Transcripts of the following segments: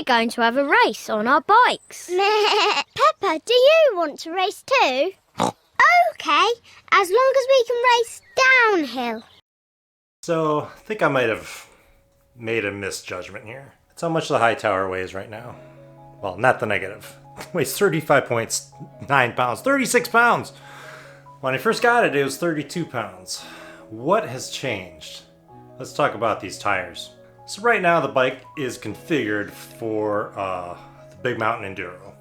we're going to have a race on our bikes. Peppa, do you want to race too? Okay, as long as we can race downhill. So, I think I might have made a misjudgment here. That's how much the Hightower weighs right now. Well, not the negative. It weighs 35.9 pounds, 36 pounds! When I first got it, it was 32 pounds. What has changed? Let's talk about these tires. So right now the bike is configured for the Big Mountain Enduro.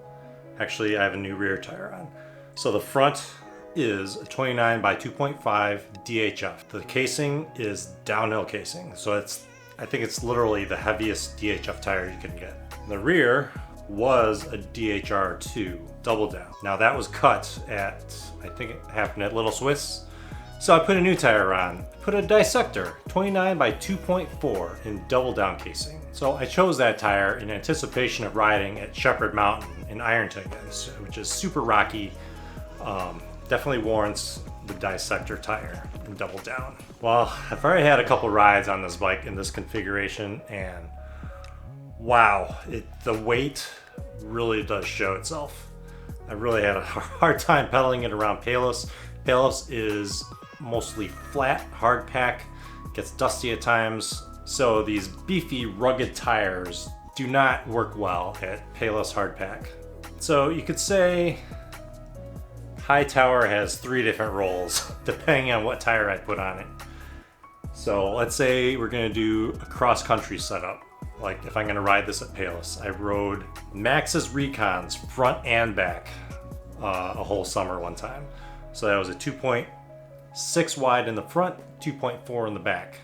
Actually, I have a new rear tire on. So the front is a 29 by 2.5 DHF. The casing is downhill casing, so I think it's literally the heaviest DHF tire you can get. The rear was a DHR2 double down. Now that was cut at, I think it happened at Little Swiss. So I put a new tire on. Put a dissector, 29 by 2.4 in double down casing. So I chose that tire in anticipation of riding at Shepherd Mountain in Ironton, which is super rocky. Definitely warrants the dissector tire in double down. Well, I've already had a couple rides on this bike in this configuration, and wow, the weight really does show itself. I really had a hard time pedaling it around Palos. Palos is mostly flat, hard pack, gets dusty at times, so these beefy, rugged tires do not work well at Palos hard pack. So you could say Hightower has 3 different roles depending on what tire I put on it. So let's say we're going to do a cross-country setup. Like if I'm going to ride this at Palos, I rode Maxxis Recons front and back a whole summer one time. So that was a 2.6 wide in the front, 2.4 in the back.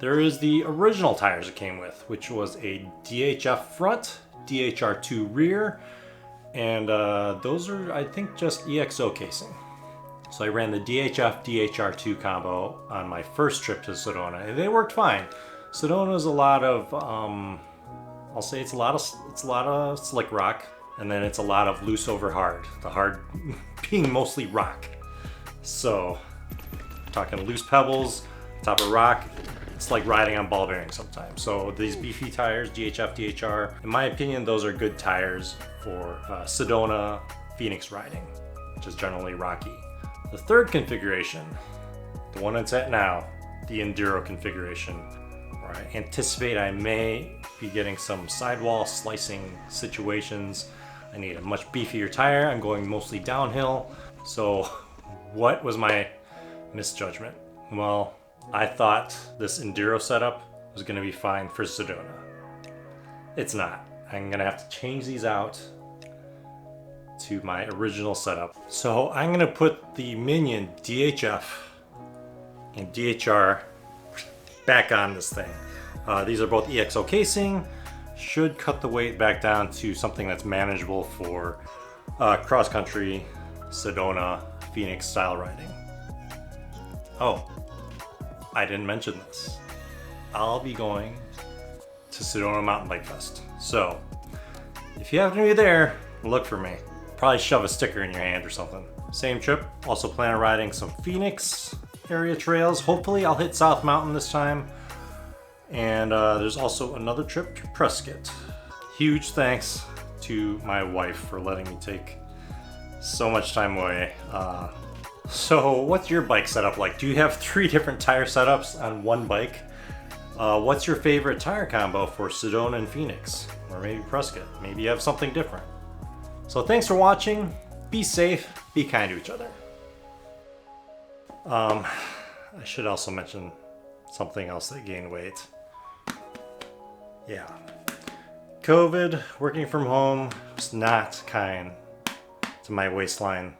There is the original tires it came with, which was a DHF front, DHR2 rear, and those are, I think, just EXO casing. So I ran the DHF DHR2 combo on my first trip to Sedona, and they worked fine. Sedona is a lot of, I'll say it's a lot of slick rock, and then it's a lot of loose over hard. The hard being mostly rock. So, talking loose pebbles, top of rock, it's like riding on ball bearings sometimes. So these beefy tires, DHF, DHR, in my opinion, those are good tires for Sedona, Phoenix riding, which is generally rocky. The third configuration, the one it's at now, the Enduro configuration, where I anticipate I may be getting some sidewall slicing situations. I need a much beefier tire. I'm going mostly downhill. So what was my misjudgment? Well, I thought this Enduro setup was going to be fine for Sedona. It's not. I'm going to have to change these out to my original setup. So I'm going to put the Minion DHF and DHR back on this thing. These are both EXO casing. Should cut the weight back down to something that's manageable for cross-country, Sedona, Phoenix style riding. Oh, I didn't mention this. I'll be going to Sedona Mountain Bike Fest. So, if you happen to be there, look for me. Probably shove a sticker in your hand or something. Same trip, also plan on riding some Phoenix area trails. Hopefully I'll hit South Mountain this time. And there's also another trip to Prescott. Huge thanks to my wife for letting me take so much time away. So what's your bike setup like? Do you have 3 different tire setups on one bike? What's your favorite tire combo for Sedona and Phoenix? Or maybe Prescott? Maybe you have something different. So thanks for watching. Be safe, be kind to each other. I should also mention something else that gained weight. Yeah. COVID, working from home, was not kind to my waistline.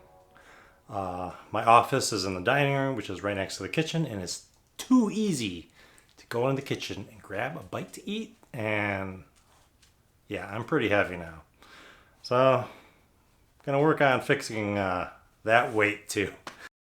My office is in the dining room, which is right next to the kitchen, and it's too easy to go in the kitchen and grab a bite to eat. And yeah, I'm pretty heavy now. So, gonna work on fixing that weight too.